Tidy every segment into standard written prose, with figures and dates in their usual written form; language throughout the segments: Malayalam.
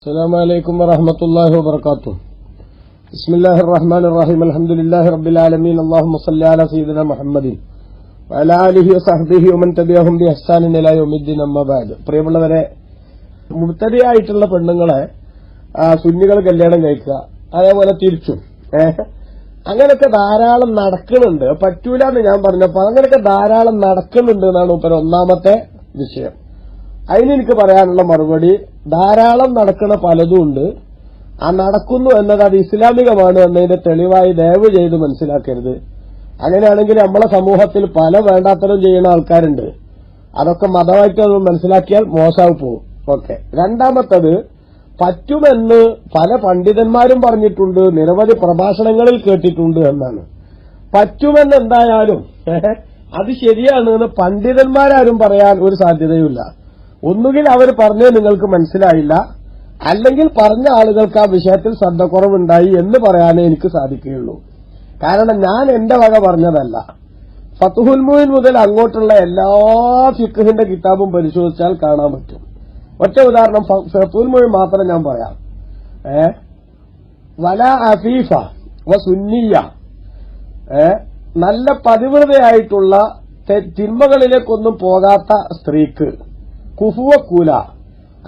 السلام عليكم ورحمة الله وبركاته. بسم الله الرحمن الرحيم. الحمد لله رب العالمين. اللهم صل على سيدنا محمد وعلى آله وصحبه ومن تبعهم بإحسان إلى يوم الدين. أما بعد. പ്രിയമുള്ളവരെ, മുബ്തദിയായിട്ടുള്ള പെണ്ണുങ്ങളെ സുന്നികൾ കല്യാണം കഴിക്കുക, അതേപോലെ തിരിച്ചും അങ്ങനെയൊക്കെ ധാരാളം നടക്കുന്നുണ്ട്. പറ്റൂല എന്ന് ഞാൻ പറഞ്ഞപ്പോ അങ്ങനെയൊക്കെ ധാരാളം നടക്കുന്നുണ്ട് എന്നാണ് ഇപ്പൊ ഒന്നാമത്തെ വിഷയം. അതിനെനിക്ക് പറയാനുള്ള മറുപടി, ധാരാളം നടക്കുന്ന പലതും ഉണ്ട്. ആ നടക്കുന്നു എന്നത് അത് ഇസ്ലാമികമാണ് എന്നതിന്റെ തെളിവായി ദയവ് ചെയ്ത് മനസ്സിലാക്കരുത്. അങ്ങനെയാണെങ്കിൽ നമ്മളെ സമൂഹത്തിൽ പല വേണ്ടാത്തരം ചെയ്യുന്ന ആൾക്കാരുണ്ട്. അതൊക്കെ മതമായിട്ട് മനസ്സിലാക്കിയാൽ മോശമായി പോകും. ഓക്കെ. രണ്ടാമത്തത്, പറ്റുമെന്ന് പല പണ്ഡിതന്മാരും പറഞ്ഞിട്ടുണ്ട്, നിരവധി പ്രഭാഷണങ്ങളിൽ കേട്ടിട്ടുണ്ട് എന്നാണ്. പറ്റുമെന്ന് എന്തായാലും അത് ശരിയാണ് എന്ന് പണ്ഡിതന്മാരാരും പറയാൻ ഒരു സാധ്യതയുമില്ല. ഒന്നുകിൽ അവർ പറഞ്ഞത് നിങ്ങൾക്ക് മനസ്സിലായില്ല, അല്ലെങ്കിൽ പറഞ്ഞ ആളുകൾക്ക് ആ വിഷയത്തിൽ ശ്രദ്ധക്കുറവുണ്ടായി എന്ന് പറയാനേ എനിക്ക് സാധിക്കുകയുള്ളൂ. കാരണം ഞാൻ എന്റെ വക പറഞ്ഞതല്ല. ഫത്ഹുൽ മുഈൻ മുതൽ അങ്ങോട്ടുള്ള എല്ലാ ഫിഖ്ഹിന്റെ കിതാബും പരിശോധിച്ചാൽ കാണാൻ പറ്റും. ഒറ്റ ഉദാഹരണം, ഫത്ഹുൽ മുഈൻ മാത്രം ഞാൻ പറയാം. വല അഫീഫ വ സുന്നിയ, നല്ല പതിവ്രതയായിട്ടുള്ള തിന്മകളിലേക്കൊന്നും പോകാത്ത സ്ത്രീക്ക് കുഫുവക്കൂല,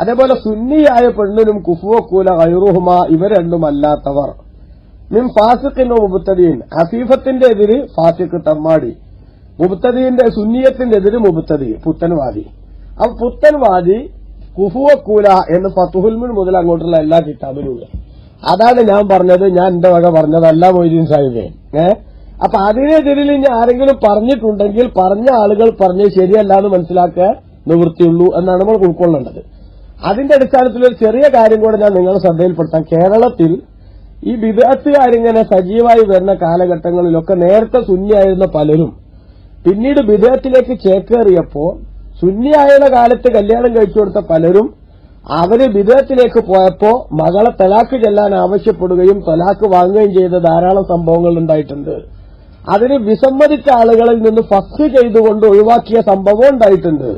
അതേപോലെ സുന്നിയായ പെണ്ണിനും കുഫുവക്കൂല ഗൈറുഹുമ, ഇവ രണ്ടുമല്ലാത്തവർ. മിൻ ഫാസിഖിനോ മുബ്തദീൻ, അഫീഫത്തിന്റെ എതിര് ഫാസിഖ് തമ്മാടി, മുബ്തദീന്റെ സുന്നിയത്തിന്റെ എതിര് മുബ്തദി പുത്തൻവാദി. അപ്പൊ പുത്തൻവാദി കുഫുവക്കൂല എന്ന് ഫത്ഹുൽ മുഈൻ മുതൽ അങ്ങോട്ടുള്ള എല്ലാ കിതാബിലും. അതാണ് ഞാൻ പറഞ്ഞത്, ഞാൻ എന്റെ വക പറഞ്ഞതല്ല മൊയ്തീൻ സാഹിബേ. അപ്പൊ അതിനെതിരിൽ ഇനി ആരെങ്കിലും പറഞ്ഞിട്ടുണ്ടെങ്കിൽ പറഞ്ഞ ആളുകൾ പറഞ്ഞത് ശരിയല്ല എന്ന് മനസ്സിലാക്കുക നിവൃത്തിയുള്ളൂ എന്നാണ് നമ്മൾ ഉൾക്കൊള്ളേണ്ടത്. അതിന്റെ അടിസ്ഥാനത്തിൽ ഒരു ചെറിയ കാര്യം കൂടെ ഞാൻ നിങ്ങളുടെ ശ്രദ്ധയിൽപ്പെടുത്താം. കേരളത്തിൽ ഈ ബിദ്അത്തുകാരിങ്ങനെ സജീവമായി വരുന്ന കാലഘട്ടങ്ങളിലൊക്കെ നേരത്തെ സുന്നിയായിരുന്ന പലരും പിന്നീട് ബിദ്അത്തിലേക്ക് ചേക്കേറിയപ്പോൾ സുന്നിയായുള്ള കാലത്ത് കല്യാണം കഴിച്ചു കൊടുത്ത പലരും അവര് ബിദ്അത്തിലേക്ക് പോയപ്പോ മകളെ തലാക്ക് ചെല്ലാൻ ആവശ്യപ്പെടുകയും തലാക്ക് വാങ്ങുകയും ചെയ്ത ധാരാളം സംഭവങ്ങൾ ഉണ്ടായിട്ടുണ്ട്. അതിന് വിസമ്മതിച്ച ആളുകളിൽ നിന്ന് ഫസ്ഖ് ചെയ്തുകൊണ്ട് ഒഴിവാക്കിയ സംഭവം ഉണ്ടായിട്ടുണ്ട്.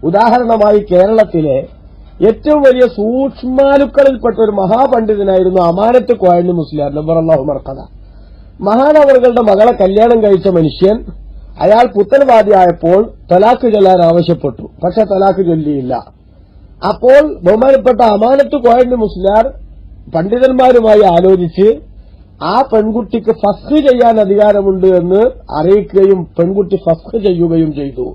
ഉദാഹരണമായി കേരളത്തിലെ ഏറ്റവും വലിയ സൂക്ഷ്മാലുക്കളിൽപ്പെട്ട ഒരു മഹാപണ്ഡിതനായിരുന്നു അമാനത്ത് കോയണ്ണി മുസ്ലിയാർ നബറല്ലാഹു മർഖദ. മഹാനവറുകളുടെ മകളെ കല്യാണം കഴിച്ച മനുഷ്യൻ, അയാൾ പുത്തൻവാദിയായപ്പോൾ തലാക്ക് ചൊല്ലാൻ ആവശ്യപ്പെട്ടു, പക്ഷെ തലാക്ക് ചൊല്ലിയില്ല. അപ്പോൾ ബഹുമാനപ്പെട്ട അമാനത്ത് കോയണ്ണി മുസ്ലിയാർ പണ്ഡിതന്മാരുമായി ആലോചിച്ച് ആ പെൺകുട്ടിക്ക് ഫസ്ഖ് ചെയ്യാൻ അധികാരമുണ്ട് എന്ന് അറിയിക്കുകയും പെൺകുട്ടി ഫസ്ഖ് ചെയ്യുകയും ചെയ്തു.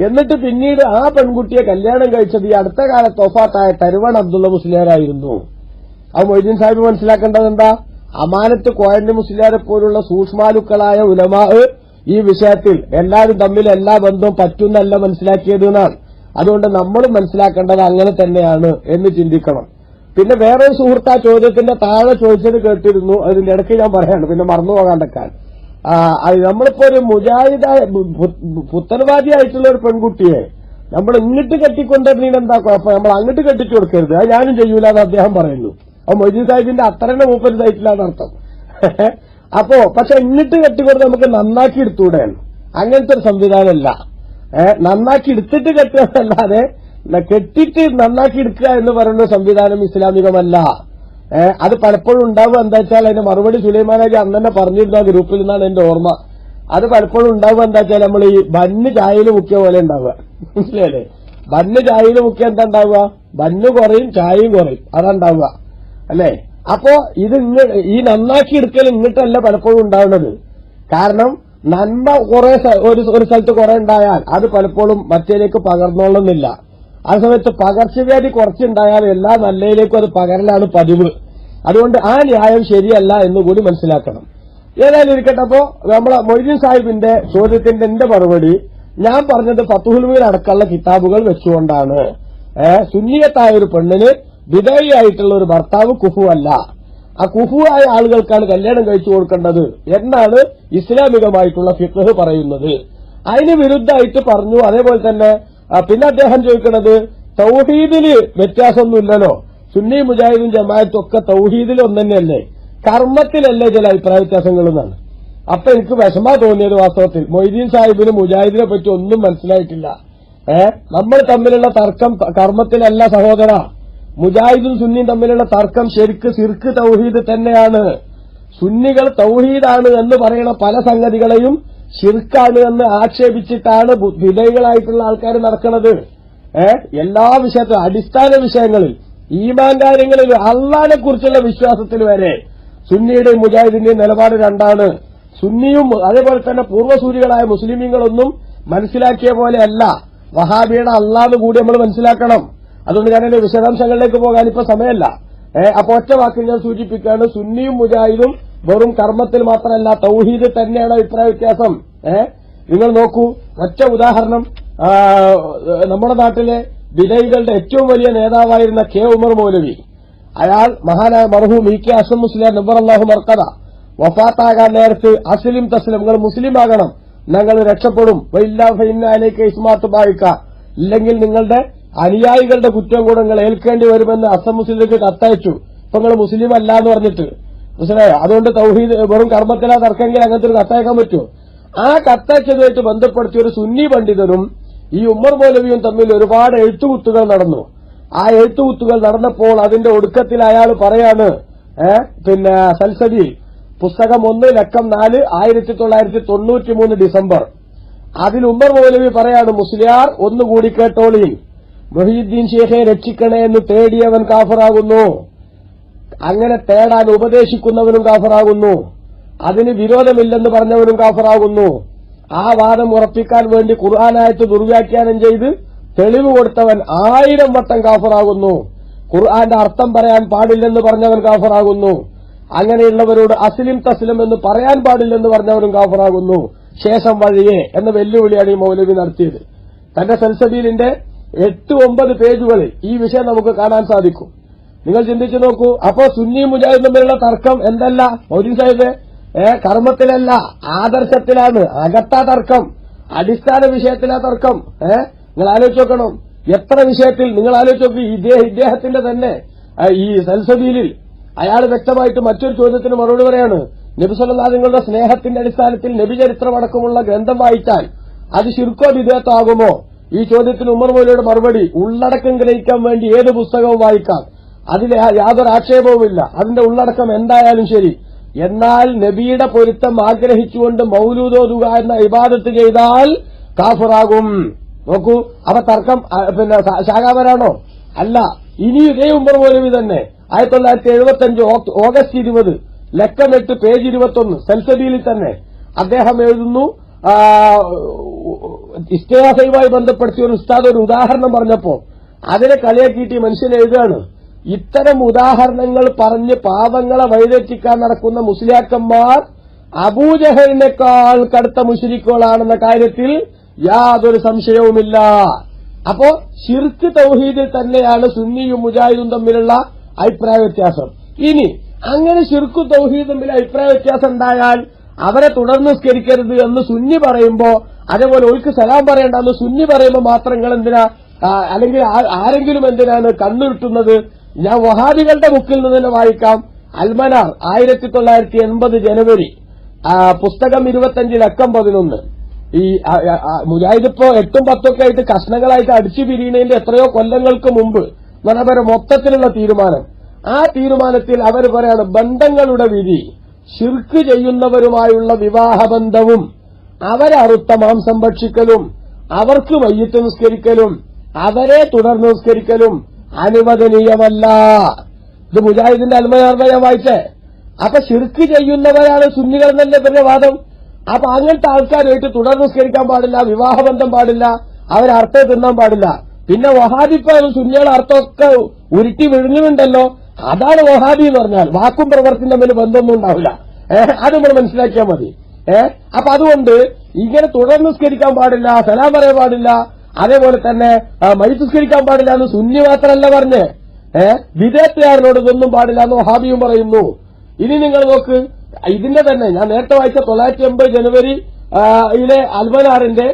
എന്നിട്ട് പിന്നീട് ആ പെൺകുട്ടിയെ കല്യാണം കഴിച്ചത് ഈ അടുത്ത കാലത്ത് വഫാത്തായ തരുവൺ അബ്ദുള്ള മുസ്ലിയാരായിരുന്നു. ആ മൊയ്തീൻ സാഹിബ് മനസ്സിലാക്കേണ്ടത് എന്താ? അമാനത്ത് കോയണ്ണി മുസ്ലിയാരെ പോലുള്ള സൂക്ഷ്മാലുക്കളായ ഉലമാ ഈ വിഷയത്തിൽ എല്ലാവരും തമ്മിൽ എല്ലാ ബന്ധവും പറ്റുന്നല്ല മനസ്സിലാക്കിയത് എന്നാണ്. അതുകൊണ്ട് നമ്മളും മനസ്സിലാക്കേണ്ടത് അങ്ങനെ തന്നെയാണ് എന്ന് ചിന്തിക്കണം. പിന്നെ വേറൊരു സുഹൃത്ത് ആ ചോദ്യത്തിന്റെ താഴെ ചോദിച്ചത് കേട്ടിരുന്നു, അതിന്റെ ഇടയ്ക്ക് ഞാൻ പറയാണ്, പിന്നെ മറന്നു പോകാണ്ടക്കാൻ. നമ്മളിപ്പോ ഒരു മുജാഹിദായ പുത്തൻവാദിയായിട്ടുള്ള ഒരു പെൺകുട്ടിയെ നമ്മൾ ഇങ്ങോട്ട് കെട്ടിക്കൊണ്ടിരുന്നതിന് എന്താ കുഴപ്പം? നമ്മൾ അങ്ങോട്ട് കെട്ടിച്ചു കൊടുക്കരുത്, അത് ഞാനും ചെയ്യൂല എന്ന് അദ്ദേഹം പറയുന്നു. അപ്പൊ മൊയ്തീൻ സാഹിബിന്റെ അത്രന്നെ മൂപ്പരുതായിട്ടില്ല എന്നർത്ഥം. അപ്പോ പക്ഷെ ഇങ്ങോട്ട് കെട്ടിക്കൊടുത്ത് നമുക്ക് നന്നാക്കി എടുത്തൂടെ? അങ്ങനത്തെ ഒരു സംവിധാനമല്ല. നന്നാക്കി എടുത്തിട്ട് കെട്ടുകയല്ലാതെ കെട്ടിട്ട് നന്നാക്കി എടുക്കുക എന്ന് പറയുന്ന സംവിധാനം ഇസ്ലാമികമല്ല. അത് പലപ്പോഴും ഉണ്ടാവുക എന്താ വെച്ചാൽ, അതിന്റെ മറുപടി സുലൈമാനാജി അന്ന് തന്നെ പറഞ്ഞിരുന്ന ഗ്രൂപ്പിൽ നിന്നാണ് എന്റെ ഓർമ്മ. അത് പലപ്പോഴും ഉണ്ടാവുക എന്താ വെച്ചാൽ, നമ്മൾ ഈ ബന്ന് ചായയിൽ മുക്കിയ പോലെ ഉണ്ടാവുക, മനസ്സിലല്ലേ? ബന്ന് ചായയിൽ മുക്കിയ എന്താ ഉണ്ടാവുക? ബന്ന് കുറയും ചായയും കുറയും, അതാണ്ടാവുക അല്ലേ? അപ്പോ ഇത് ഈ നന്നാക്കി എടുക്കൽ ഇങ്ങോട്ടല്ല പലപ്പോഴും ഉണ്ടാവുന്നത്. കാരണം നന്മ കുറെ ഒരു സ്ഥലത്ത് കുറെ ഉണ്ടായാൽ അത് പലപ്പോഴും മറ്റേലേക്ക് പകർന്നോളുന്നില്ല. ആ സമയത്ത് പകർച്ചവ്യാധി കുറച്ചുണ്ടായാൽ എല്ലാ നല്ലയിലേക്കും അത് പകരലാണ് പതിവ്. അതുകൊണ്ട് ആ ന്യായം ശരിയല്ല എന്നുകൂടി മനസ്സിലാക്കണം. ഏതായാലും ഇരിക്കട്ടെ. അപ്പോ നമ്മളെ മൊയ്തീൻ സാഹിബിന്റെ ചോദ്യത്തിന്റെ എന്റെ മറുപടി, ഞാൻ പറഞ്ഞത് ഫത്ഹുൽ മുഈൻ അടക്കമുള്ള കിതാബുകൾ വെച്ചുകൊണ്ടാണ്. സുന്നിയത്തായ ഒരു പെണ്ണിന് ബിദഈയായിട്ടുള്ള ഒരു ഭർത്താവ് കുഫു അല്ല. ആ കുഫുവായ ആളുകൾക്കാണ് കല്യാണം കഴിച്ചു കൊടുക്കേണ്ടത് എന്നാണ് ഇസ്ലാമികമായിട്ടുള്ള ഫിഖ്ഹ് പറയുന്നത്. അതിന് വിരുദ്ധമായിട്ട് പറഞ്ഞു. അതേപോലെ തന്നെ പിന്നെ അദ്ദേഹം ചോദിക്കുന്നത്, തൗഹീദില് വ്യത്യാസമൊന്നുമില്ലല്ലോ, സുന്നി മുജാഹിദും ജമാഅത്തും ഒക്കെ തൗഹീദിൽ ഒന്നെന്നെയല്ലേ, കർമ്മത്തിലല്ലേ ചില അഭിപ്രായ വ്യത്യാസങ്ങൾ എന്നാണ്. അപ്പൊ എനിക്ക് വിഷമ തോന്നിയത് വാസ്തവത്തിൽ മൊയ്തീൻ സാഹിബിന് മുജാഹിദിനെ പറ്റി ഒന്നും മനസ്സിലായിട്ടില്ല. നമ്മൾ തമ്മിലുള്ള തർക്കം കർമ്മത്തിലല്ല സഹോദര. മുജാഹിദും സുന്നിയും തമ്മിലുള്ള തർക്കം ശരിക്ക് ശിർക്ക് തൗഹീദ് തന്നെയാണ്. സുന്നികൾ തൗഹീദാണ് എന്ന് പറയുന്ന പല സംഗതികളെയും ശിർക്കാണ് എന്ന് ആക്ഷേപിച്ചിട്ടാണ് വിധേയകളായിട്ടുള്ള ആൾക്കാർ നടക്കുന്നത്. എല്ലാ വിഷയത്തിലും അടിസ്ഥാന വിഷയങ്ങളിൽ ഈമാൻ കാര്യങ്ങളിൽ അള്ളാഹിനെ കുറിച്ചുള്ള വിശ്വാസത്തിൽ വരെ സുന്നിയുടെയും മുജാഹിദിന്റെയും നിലപാട് രണ്ടാണ്. സുന്നിയും അതേപോലെ തന്നെ പൂർവ്വസൂരികളായ മുസ്ലിമീങ്ങളൊന്നും മനസ്സിലാക്കിയ പോലെയല്ല വഹാബിയുടെ അള്ളാഹ് കൂടി നമ്മൾ മനസ്സിലാക്കണം. അതുകൊണ്ട് ഞാൻ എന്റെ വിശദാംശങ്ങളിലേക്ക് പോകാൻ ഇപ്പൊ സമയമല്ല. അപ്പൊ ഒറ്റ വാക്കിൽ ഞാൻ സൂചിപ്പിക്കുകയാണ്, സുന്നിയും മുജാഹിദും വെറും കർമ്മത്തിൽ മാത്രമല്ല തൗഹീദ് തന്നെയാണ് അഭിപ്രായ വ്യത്യാസം. നിങ്ങൾ നോക്കൂ, ഒറ്റ ഉദാഹരണം, നമ്മുടെ നാട്ടിലെ വിധേയികളുടെ ഏറ്റവും വലിയ നേതാവായിരുന്ന കെ ഉമർ മൗലവി, അയാൾ മഹാനായ മർഹൂം ഇ കെ അസം മുസ്ലിയാർ നബ്ബറല്ലാഹു മർക്കദ വഫാത്താകാൻ നേരത്ത് അസ്ലിം തസ്ലിം, നിങ്ങൾ മുസ്ലിം ആകണം, ഞങ്ങൾ രക്ഷപ്പെടും, വൈല്ലാഫിന്നയിലേക്ക് ഇസ്മാത്ത് ബായിക്ക, ഇല്ലെങ്കിൽ നിങ്ങളുടെ അനുയായികളുടെ കുറ്റം കൂടെ നിങ്ങൾ ഏൽക്കേണ്ടി വരുമെന്ന് അസം മുസ്ലിലേക്ക് കത്തയച്ചു. ഇപ്പൊ നിങ്ങൾ മുസ്ലിം അല്ല എന്ന് പറഞ്ഞിട്ട് മനസ്സിലായോ? അതുകൊണ്ട് തൗഹീദ് വെറും കർമ്മത്തിലാ തർക്കെങ്കിൽ അങ്ങനത്തെ ഒരു കത്തയക്കാൻ പറ്റുമോ? ആ കത്തയച്ചതുമായിട്ട് ബന്ധപ്പെടുത്തിയ ഒരു സുന്നി പണ്ഡിതനും ഈ ഉമർ മൗലവിയും തമ്മിൽ ഒരുപാട് എഴുത്തുകുത്തുകൾ നടന്നു. ആ എഴുത്തുകുത്തുകൾ നടന്നപ്പോൾ അതിന്റെ ഒടുക്കത്തിൽ അയാൾ പറയാണ്, പിന്നെ സൽസബിൽ പുസ്തകം 1 ലക്കം 4 1993 ഡിസംബർ, അതിൽ ഉമർ മൗലവി പറയാണ്, മുസ്ലിയാർ ഒന്നുകൂടി കേട്ടോളിയിൽ, മുഹീദ്ദീൻ ഷേഖെ രക്ഷിക്കണേ എന്ന് തേടിയവൻ കാഫറാകുന്നു, അങ്ങനെ തേടാൻ ഉപദേശിക്കുന്നവനും കാഫറാകുന്നു, അതിന് വിരോധമില്ലെന്ന് പറഞ്ഞവനും കാഫറാകുന്നു, ആ വാദം ഉറപ്പിക്കാൻ വേണ്ടി ഖുർആനായത്ത് ദുർവ്യാഖ്യാനം ചെയ്ത് തെളിവ് കൊടുത്തവൻ 1000 വട്ടം കാഫറാകുന്നു, ഖുർആന്റെ അർത്ഥം പറയാൻ പാടില്ലെന്ന് പറഞ്ഞവൻ കാഫറാകുന്നു, അങ്ങനെയുള്ളവരോട് അസ്ലിം തസ്ലിം എന്ന് പറയാൻ പാടില്ലെന്ന് പറഞ്ഞവനും കാഫറാകുന്നു, ശേഷം വഴിയെ എന്ന വെല്ലുവിളിയാണ് ഈ മൗലവി നടത്തിയത്. തന്റെ സൽസബീലിന്റെ 8-9 പേജുകളിൽ ഈ വിഷയം നമുക്ക് കാണാൻ സാധിക്കും. നിങ്ങൾ ചിന്തിച്ചു നോക്കൂ. അപ്പോ സുന്നി മുജാഹിദ് തമ്മിലുള്ള തർക്കം എന്തല്ല മൗലവി സാഹിബ്, കർമ്മത്തിലല്ല ആദർശത്തിലാണ്. അകത്താ തർക്കം, അടിസ്ഥാന വിഷയത്തിലാ തർക്കം. നിങ്ങൾ ആലോചിച്ച് നോക്കണം, എത്ര വിഷയത്തിൽ നിങ്ങൾ ആലോചിച്ച് നോക്കി. ഇദ്ദേഹത്തിന്റെ തന്നെ ഈ സൽസബീലിൽ അയാൾ വ്യക്തമായിട്ട് മറ്റൊരു ചോദ്യത്തിന് മറുപടി പറയാണ്, നബി സല്ലല്ലാഹു അലൈഹി വസല്ലമയുടെ സ്നേഹത്തിന്റെ അടിസ്ഥാനത്തിൽ നബി ചരിത്രമടക്കമുള്ള ഗ്രന്ഥം വായിച്ചാൽ അത് ശിർക്കോ ബിദ്അത്തോ ആകുമോ? ഈ ചോദ്യത്തിന് ഉമർ മൗലവിയുടെ മറുപടി, ഉള്ളടക്കം ഗ്രഹിക്കാൻ വേണ്ടി ഏത് പുസ്തകവും വായിക്കാം, അതിൽ യാതൊരു ആക്ഷേപവുമില്ല, അതിന്റെ ഉള്ളടക്കം എന്തായാലും ശരി, എന്നാൽ നബിയുടെ പൊരുത്തം ആഗ്രഹിച്ചുകൊണ്ട് മൗലൂദോതുക എന്ന ഇബാദത്ത് ചെയ്താൽ കാഫിറാകും. നോക്കൂ, അപ്പൊ തർക്കം പിന്നെ ശാഖാപരാണോ? അല്ല. ഇനി ഇതേ ഉമർ മൗലവി തന്നെ 1975 ഓഗസ്റ്റ് 20 ലക്കം 8 പേജ് 21 സൽസബീലിൽ തന്നെ അദ്ദേഹം എഴുതുന്നു, ഇസ്തിഹാസയുമായി ബന്ധപ്പെടുത്തിയ ഒരു ഉസ്താദ് ഒരു ഉദാഹരണം പറഞ്ഞപ്പോ അതിനെ കളിയാക്കിയിട്ട് ഈ മനുഷ്യൻ എഴുതുകയാണ്, ഇത്തരം ഉദാഹരണങ്ങൾ പറഞ്ഞ് പാവങ്ങളെ വഴിതെറ്റിക്കാൻ നടക്കുന്ന മുസ്ലിയാക്കന്മാർ അബൂജഹലിനേക്കാൾ കടുത്ത മുശ്രിക്കുകളാണെന്ന കാര്യത്തിൽ യാതൊരു സംശയവുമില്ല. അപ്പോ ശിർക്ക് തൗഹീദിൽ തന്നെയാണ് സുന്നിയും മുജാഹിദും തമ്മിലുള്ള അഭിപ്രായ വ്യത്യാസം. ഇനി അങ്ങനെ ശിർക്കു തൗഹീദും തമ്മിൽ അഭിപ്രായ വ്യത്യാസം ഉണ്ടായാൽ അവരെ തുടർന്ന് സ്കരിക്കരുത് എന്ന് സുന്നി പറയുമ്പോ, അതേപോലെ ഒൽക്ക് സലാം പറയേണ്ടെന്ന് സുന്നി പറയുമ്പോൾ മാത്രം നിങ്ങൾ എന്തിനാ, അല്ലെങ്കിൽ ആരെങ്കിലും എന്തിനാണ് കണ്ണുരുട്ടുന്നത്? ഞാൻ വഹാബികളുടെ ബുക്കിൽ നിന്ന് തന്നെ വായിക്കാം. അൽമനാർ 1980 ജനുവരി, പുസ്തകം 25 ലക്കം 11. ഈ മുജാഹിദ് ഇപ്പോ 8ഉം 10ഉം ഒക്കെ ആയിട്ട് കഷ്ണങ്ങളായിട്ട് അടിച്ചു പിരിയുന്നതിന്റെ എത്രയോ കൊല്ലങ്ങൾക്ക് മുമ്പ് മനോഹര മൊത്തത്തിലുള്ള തീരുമാനം. ആ തീരുമാനത്തിൽ അവർ പറയാണ്, ബന്ധങ്ങളുടെ വിധി ശിർക്ക് ചെയ്യുന്നവരുമായുള്ള വിവാഹബന്ധവും അവരെ അറുത്ത മാംസം ഭക്ഷിക്കലും അവർക്ക് മയ്യിത്ത് നിസ്കരിക്കലും അവരെ തുടർന്ന് നിസ്കരിക്കലും അനുവദനീയമല്ല. ഇത് മുജാഹിദിന്റെ അൽമനാറിനെ ഞാൻ വായിച്ചേ. അപ്പൊ ശിർക്ക് ചെയ്യുന്നവരാണ് സുന്നികൾ എന്നല്ലേ ഇവരുടെ വാദം. അപ്പൊ അങ്ങനത്തെ ആൾക്കാരുമായിട്ട് തുടർന്ന് നിസ്കരിക്കാൻ പാടില്ല, വിവാഹബന്ധം പാടില്ല, അവരെ അർത്ഥം തിന്നാൻ പാടില്ല. പിന്നെ വഹാബിപ്പാലും സുന്നികളുടെ അർത്ഥമൊക്കെ ഉരുട്ടി വിഴുങ്ങുന്നുണ്ടല്ലോ, അതാണ് വഹാബി എന്ന് പറഞ്ഞാൽ. വാക്കും പ്രവർത്തിയും തമ്മിൽ ബന്ധമൊന്നും ഉണ്ടാവില്ല. അത് നമ്മൾ മനസ്സിലാക്കിയാൽ മതി. അപ്പൊ അതുകൊണ്ട് ഇങ്ങനെ തുടർന്ന് നിസ്കരിക്കാൻ പാടില്ല, സലാം പറയാൻ പാടില്ല, അതേപോലെ തന്നെ മയ്യിത്ത് നിസ്കരിക്കാൻ പാടില്ല എന്ന് സുന്നി മാത്രമല്ല പറഞ്ഞ്, വിദേത്തുകാരനോട് ഇതൊന്നും പാടില്ല എന്ന് വഹാബിയും പറയുന്നു. ഇനി നിങ്ങൾ നോക്ക്, ഇതിന്റെ തന്നെ ഞാൻ നേരത്തെ വായിച്ച 1980 ജനുവരി യിലെ അൽമനാറിന്റെ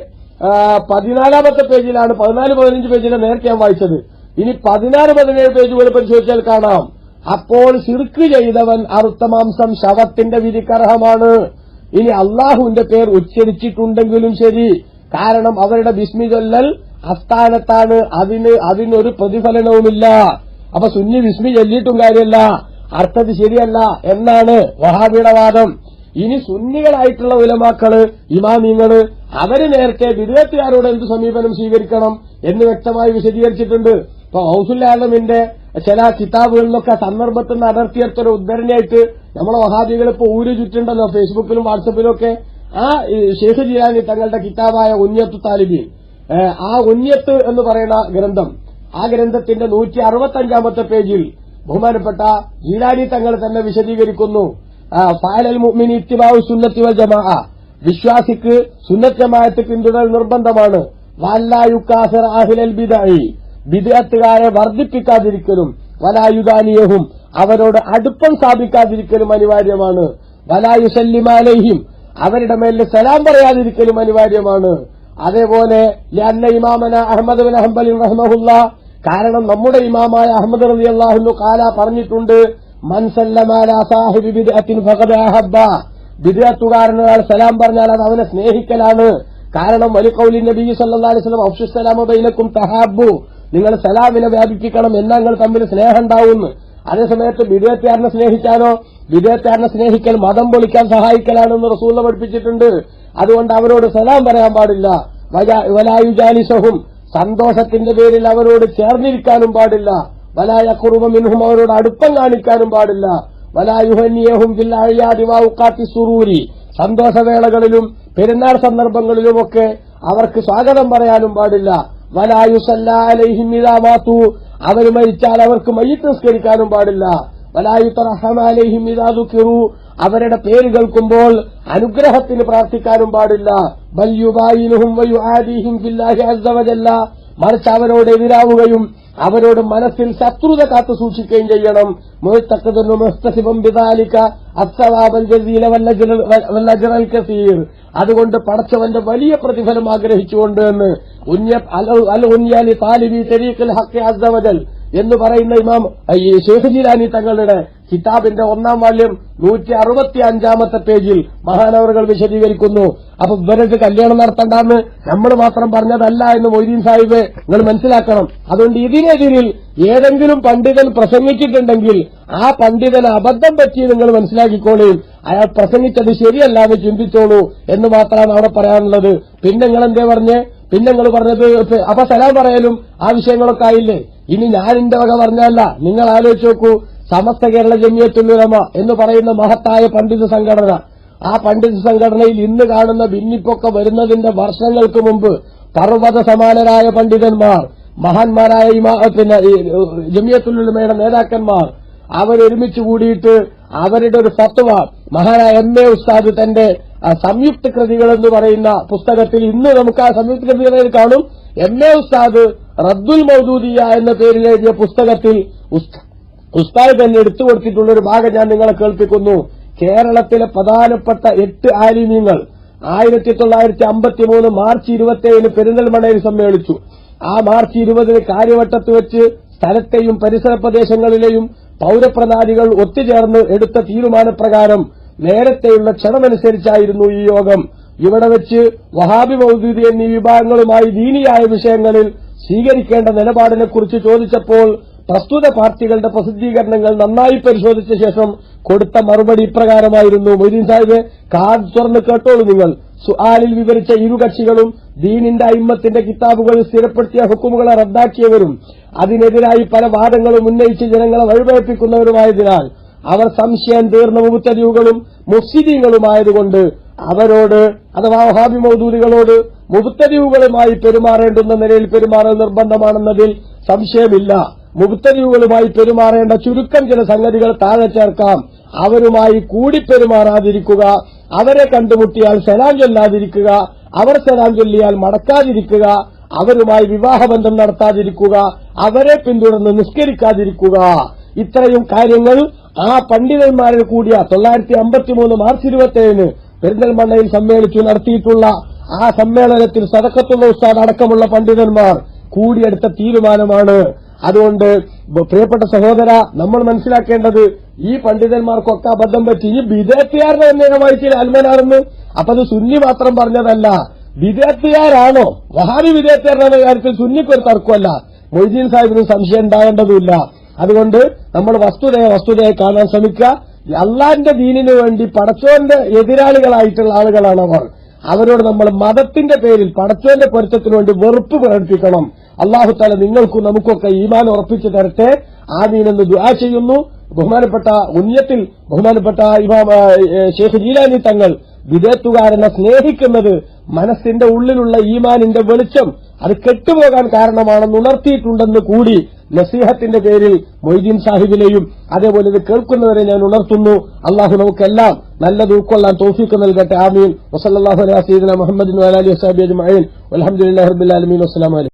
14-ാമത്തെ പേജിലാണ്, 14-15 പേജിലെ നേരത്തെ ഞാൻ വായിച്ചത്. ഇനി 16-17 പേജുകൾ പരിശോധിച്ചാൽ കാണാം. അപ്പോൾ ശിർക്ക് ചെയ്തവൻ അറുത്ത മാംസം ശവത്തിന്റെ വിധിക്കർഹമാണ്. ഇനി അള്ളാഹുവിന്റെ പേർ ഉച്ചരിച്ചിട്ടുണ്ടെങ്കിലും ശരി, കാരണം അവരുടെ ബിസ്മി ചൊല്ലൽ അസ്ഥാനത്താണ്, അതിനൊരു പ്രതിഫലനവുമില്ല. അപ്പൊ സുന്നി ബിസ്മി ചൊല്ലിയിട്ടും കാര്യമല്ല, അർത്ഥത്തിൽ ശരിയല്ല എന്നാണ് വഹാബിയുടെ വാദം. ഇനി സുന്നികളായിട്ടുള്ള ഉലമാക്കള്, ഇമാമിങ്ങള്, അവര് നേരത്തെ ബിദ്അത്തുകാരോട് എന്ത് സമീപനം സ്വീകരിക്കണം എന്ന് വ്യക്തമായി വിശദീകരിച്ചിട്ടുണ്ട്. ഇപ്പൊ ഗൗസുൽ ആലമിന്റെ ചില കിതാബുകളിലൊക്കെ സന്ദർഭത്തിൽ നിന്ന് അടർത്തിയെടുത്തൊരു ഉദ്ധരണിയായിട്ട് നമ്മളെ വഹാബികൾ ഇപ്പൊ ഊര് ചുറ്റുണ്ടല്ലോ ഫേസ്ബുക്കിലും വാട്സപ്പിലും ഒക്കെ. ആ ഷെയ്ഖ് ജീലാനി തങ്ങളുടെ കിതാബായ ഉന്യത്തു താലിബീൻ, ആ ഉന്യത്ത് എന്ന് പറയുന്ന ഗ്രന്ഥം, ആ ഗ്രന്ഥത്തിന്റെ 165-ാമത്തെ പേജിൽ ബഹുമാനപ്പെട്ട ജീലാനി തങ്ങൾ തന്നെ വിശദീകരിക്കുന്നു. ഫഅലൽ മുഅ്മിനി ഇത്തിബാഉ സുന്നത്തി വൽ ജമാഅ, വിശ്വാസിക്ക് സുന്നത്ത് ജമാഅത്ത് പിന്തുടരൽ നിർബന്ധമാണ്. വല്ലാ യുകാസിറ അഹ്ലൽ ബിദ്അഇ, ബിദ്അത്തുകാരെ വർദ്ധിപ്പിക്കാതിരിക്കലും, വലാ യുദാനിയഹും, അവരോട് അടുപ്പം സ്ഥാപിക്കാതിരിക്കലും അനിവാര്യമാണ്. വലാ യുസല്ലിമ അലൈഹിം, അവരുടെ മേലിൽ സലാം പറയാതിരിക്കലും അനിവാര്യമാണ്. അതേപോലെ ലഅന്ന ഇമാമന അഹ്മദ് ബിൻ ഹംബൽ റഹ്മഹുല്ലാഹ്, കാരണം നമ്മുടെ ഇമാമായ അഹ്മദ് റളിയല്ലാഹു അൻഹു ഖാല പറഞ്ഞിട്ടുണ്ട്, മൻ സല്ലമ അലാ സാഹിബി ബിദ്അത്തിൻ ഫഖദ് അഹബ്ബ, ബിദ്അത്തുകാരനൊരാൾ സലാം പറഞ്ഞാൽ അത് അവനെ സ്നേഹിക്കലാണ്. കാരണം വലിഖൗലി നബി സല്ലല്ലാഹു അലൈഹി വസല്ലം അഫ്ശു സലാമ ബൈനക്കും തഹാബ്ബു, നിങ്ങൾ സലാമിനെ വ്യാപിപ്പിക്കണം, എന്നാൽ നിങ്ങൾ തമ്മിൽ സ്നേഹം ഉണ്ടാവുന്നു. അതേസമയത്ത് ബിദ്അത്തുകാരനെ സ്നേഹിക്കാനോ, ബിദ്അത്തുകാരനെ സ്നേഹിക്കൽ മതം പൊളിക്കാൻ സഹായിക്കലാണെന്ന് റസൂൽ പഠിപ്പിച്ചിട്ടുണ്ട്. അതുകൊണ്ട് അവരോട് സലാം പറയാൻ പാടില്ല. വലായുജാലിസഹും, സന്തോഷത്തിന്റെ പേരിൽ അവരോട് ചേർന്നിരിക്കാനും പാടില്ല. വലായഖുറുബ മിൻഹും, അവരോട് അടുപ്പം കാണിക്കാനും പാടില്ല. വലായുഹന്നിയഹും ഫിൽ അഅയാദി വഔഖാത്തി സുറൂരി, സന്തോഷവേളകളിലും പെരുന്നാൾ സന്ദർഭങ്ങളിലുമൊക്കെ അവർക്ക് സ്വാഗതം പറയാനും പാടില്ല. വലായുസല്ലാ അലൈഹിം ഇദാ മാതു, അവർ മരിച്ചാൽ അവർക്ക് മയ്യിത്ത് നിസ്കരിക്കാനും പാടില്ല. വലായുതറഹമ അലൈഹിം ഇദാ ദുകിറു, അവരുടെ പേര് കേൾക്കുമ്പോൾ അനുഗ്രഹത്തിന് പ്രാർത്ഥിക്കാനും പാടില്ല. ബൽ യുബായിനുഹും വയുആദിഹിം ഫില്ലാഹി അസ്സ വജല്ല, മറിച്ച് അവരോട് എതിരാവുകയും അവരോട് മനസ്സിൽ ശത്രുത കാത്തു സൂക്ഷിക്കുകയും ചെയ്യണം. മുഅ്തഖിദുൻ മുഹ്തസിബൻ ബിദാലിക അസ്സവാബൽ ജസീല വൽ അജ്റൽ കസീർ, അതുകൊണ്ട് പടച്ചവന്റെ വലിയ പ്രതിഫലം ആഗ്രഹിച്ചുകൊണ്ട് എന്ന് അൽ ഉന്യാലി താലിബി തരീഖിൽ ഹഖ് അസ്സ വജൽ എന്ന് പറയുന്ന ഇമാം ഷെയ്ഖ് ജീലാനി തങ്ങളുടെ കിതാബിന്റെ 1-ാം വാല്യം 165-ാമത്തെ പേജിൽ മഹാനവറുകൾ വിശദീകരിക്കുന്നു. അപ്പൊ ഇവർക്ക് കല്യാണം നടത്തണ്ടെന്ന് നമ്മൾ മാത്രം പറഞ്ഞതല്ല എന്ന് മൊയ്തീൻ സാഹിബ് നിങ്ങൾ മനസ്സിലാക്കണം. അതുകൊണ്ട് ഇതിനെതിരിൽ ഏതെങ്കിലും പണ്ഡിതൻ പ്രസംഗിച്ചിട്ടുണ്ടെങ്കിൽ ആ പണ്ഡിതന് അബദ്ധം പറ്റി നിങ്ങൾ മനസ്സിലാക്കിക്കോളൂ, അയാൾ പ്രസംഗിച്ചത് ശരിയല്ല എന്ന് ചിന്തിച്ചോളൂ എന്ന് മാത്രമാണ് അവിടെ പറയാനുള്ളത്. പിന്നെ നിങ്ങൾ എന്തേ പിന്നെ നിങ്ങൾ പറഞ്ഞത് അപ്പൊ സലാം പറയലും ആ വിഷയങ്ങളൊക്കെ ആയില്ലേ. ഇനി ഞാൻ എന്റെ വക പറഞ്ഞല്ല, നിങ്ങൾ ആലോചിച്ച് നോക്കൂ. സമസ്ത കേരള ജമിയത്തുൽ ഉലമ എന്ന് പറയുന്ന മഹത്തായ പണ്ഡിത സംഘടന, ആ പണ്ഡിത സംഘടനയിൽ ഇന്ന് കാണുന്ന ഭിന്നിപ്പൊക്കെ വരുന്നതിന്റെ വർഷങ്ങൾക്ക് മുമ്പ് പർവ്വത സമാനരായ പണ്ഡിതന്മാർ, മഹാന്മാരായ ജമിയത്തുൽ ഉലമയുടെ നേതാക്കന്മാർ അവരൊരുമിച്ച് കൂടിയിട്ട് അവരുടെ ഒരു ഫത്വ മഹാനായ MA ഉസ്താദ് തന്റെ സംയുക്ത കൃതികൾ എന്ന് പറയുന്ന പുസ്തകത്തിൽ, ഇന്ന് നമുക്ക് ആ സംയുക്ത കൃതികളിൽ കാണും, MA ഉസ്താദ് റദ്ദുൽ മൗദൂദിയ എന്ന പേരിൽ എഴുതിയ പുസ്തകത്തിൽ ഉസ്താദ് തന്നെ എടുത്തു കൊടുത്തിട്ടുള്ള ഒരു ഭാഗം ഞാൻ നിങ്ങളെ കേൾപ്പിക്കുന്നു. കേരളത്തിലെ പ്രധാനപ്പെട്ട 8 ആലിമീങ്ങൾ 1953 മാർച്ച് 27 പെരിന്തൽമണ്ണയിൽ സമ്മേളിച്ചു. ആ മാർച്ച് 20 കാര്യവട്ടത്ത് വെച്ച് സ്ഥലത്തെയും പരിസര പ്രദേശങ്ങളിലെയും പൌരപ്രധാനികൾ ഒത്തുചേർന്ന് എടുത്ത തീരുമാനപ്രകാരം നേരത്തെയുള്ള ക്ഷണമനുസരിച്ചായിരുന്നു ഈ യോഗം. ഇവിടെ വെച്ച് വഹാബി മൗദൂദി എന്നീ വിഭാഗങ്ങളുമായി ദീനിയായ വിഷയങ്ങളിൽ സ്വീകരിക്കേണ്ട നിലപാടിനെക്കുറിച്ച് ചോദിച്ചപ്പോൾ പ്രസ്തുത പാർട്ടികളുടെ പ്രസിദ്ധീകരണങ്ങൾ നന്നായി പരിശോധിച്ച ശേഷം കൊടുത്ത മറുപടി ഇപ്രകാരമായിരുന്നു. മൊയ്തീൻ സാഹിബ് കാത് തുറന്ന് കേട്ടോളൂ നിങ്ങൾ. സുആലിൽ വിവരിച്ച ഇരു കക്ഷികളും ദീനിന്റെ അയിമ്മത്തിന്റെ കിതാബുകളിൽ സ്ഥിരപ്പെടുത്തിയ ഹുക്കുമുകളെ റദ്ദാക്കിയവരും അതിനെതിരായി പല വാദങ്ങളും ഉന്നയിച്ച് ജനങ്ങളെ വഴിപഴപ്പിക്കുന്നവരുമായതിനാൽ അവർ സംശയം തീർന്ന മുബ്തദിഉകളും മുഫ്സിദീങ്ങളുമായതുകൊണ്ട് അവരോട്, അഥവാ വഹാബി മൗദൂദികളോട് മുബ്തദിഉകളുമായി പെരുമാറേണ്ടുന്ന നിലയിൽ പെരുമാറൽ നിർബന്ധമാണെന്നതിൽ സംശയമില്ല. മുബ്തദിഉകളുമായി പെരുമാറേണ്ട ചുരുക്കം ചില സംഗതികൾ താഴെ ചേർക്കാം. അവരുമായി കൂടി പെരുമാറാതിരിക്കുക, അവരെ കണ്ടുമുട്ടിയാൽ സലാം ചൊല്ലാതിരിക്കുക, അവർ സലാം ചൊല്ലിയാൽ മടക്കാതിരിക്കുക, അവരുമായി വിവാഹബന്ധം നടത്താതിരിക്കുക, അവരെ പിന്തുടർന്ന് നിസ്കരിക്കാതിരിക്കുക. ഇത്രയും കാര്യങ്ങൾ ആ പണ്ഡിതന്മാരിൽ കൂടിയ 1953 മാർച്ച് 27 പെരിന്തൽമണ്ണയിൽ സമ്മേളിച്ചു നടത്തിയിട്ടുള്ള ആ സമ്മേളനത്തിൽ സദഖത്തുള്ള ഉസ്താദ് അടക്കമുള്ള പണ്ഡിതന്മാർ കൂടിയെടുത്ത തീരുമാനമാണ്. അതുകൊണ്ട് പ്രിയപ്പെട്ട സഹോദര, നമ്മൾ മനസ്സിലാക്കേണ്ടത് ഈ പണ്ഡിതന്മാർക്കൊക്കെ അബദ്ധം പറ്റി. ഈ ബിദഅത്തുകാരുടെ അന്വേഷണമായി ചില അൽമനാണെന്ന്, അപ്പൊ അത് സുന്നി മാത്രം പറഞ്ഞതല്ല. ബിദഅത്തുകാരാണോ വഹാബി ബിദഅത്തുകാരുടെ കാര്യത്തിൽ സുന്നിക്കൊരു തർക്കമല്ല. മൊയ്തീൻ സാഹിബിന് സംശയം ഉണ്ടാകേണ്ടതുമില്ല. അതുകൊണ്ട് നമ്മൾ വസ്തുതയെ കാണാൻ ശ്രമിക്കുക. അള്ളാന്റെ ദീനിനു വേണ്ടി പടച്ചോന്റെ എതിരാളികളായിട്ടുള്ള ആളുകളാണ് അവരോട് നമ്മൾ മതത്തിന്റെ പേരിൽ പടച്ചോന്റെ പൊരുത്തത്തിനു വേണ്ടി വെറുപ്പ് പ്രകടിപ്പിക്കണം. അള്ളാഹു തആല നിങ്ങൾക്കും നമുക്കൊക്കെ ഈമാൻ ഉറപ്പിച്ചു തരട്ടെ. ആമീനെന്ന് ദുആ ചെയ്യുന്നു. ബഹുമാനപ്പെട്ട ഇമാം ഷെയ്ഖ് ജീലാനി തങ്ങൾ വിദേത്തുകാരനെ സ്നേഹിക്കുന്നത് മനസ്സിന്റെ ഉള്ളിലുള്ള ഈമാനിന്റെ വെളിച്ചം അത് കെട്ടുപോകാൻ കാരണമാണെന്ന് ഉണർത്തിയിട്ടുണ്ടെന്ന് കൂടി നസീഹത്തിന്റെ പേരിൽ മൊയ്തീൻ സാഹിബിനെയും അതേപോലെ ഇത് കേൾക്കുന്നവരെ ഞാൻ ഉണർത്തുന്നു. അള്ളാഹു നമുക്കെല്ലാം നല്ലത് ഉൾക്കൊള്ളാൻ തൗഫീഖ് നൽകട്ടെ. ആമീൻ. വസല്ലല്ലാഹു അലാ സയ്യിദിനാ മുഹമ്മദിൻ വഅലാ ആലിഹി വസഹ്ബിഹി അജ്മഈൻ. വൽഹംദുലില്ലാഹി റബ്ബിൽ ആലമീൻ. അസ്സലാമു അലൈക്കും.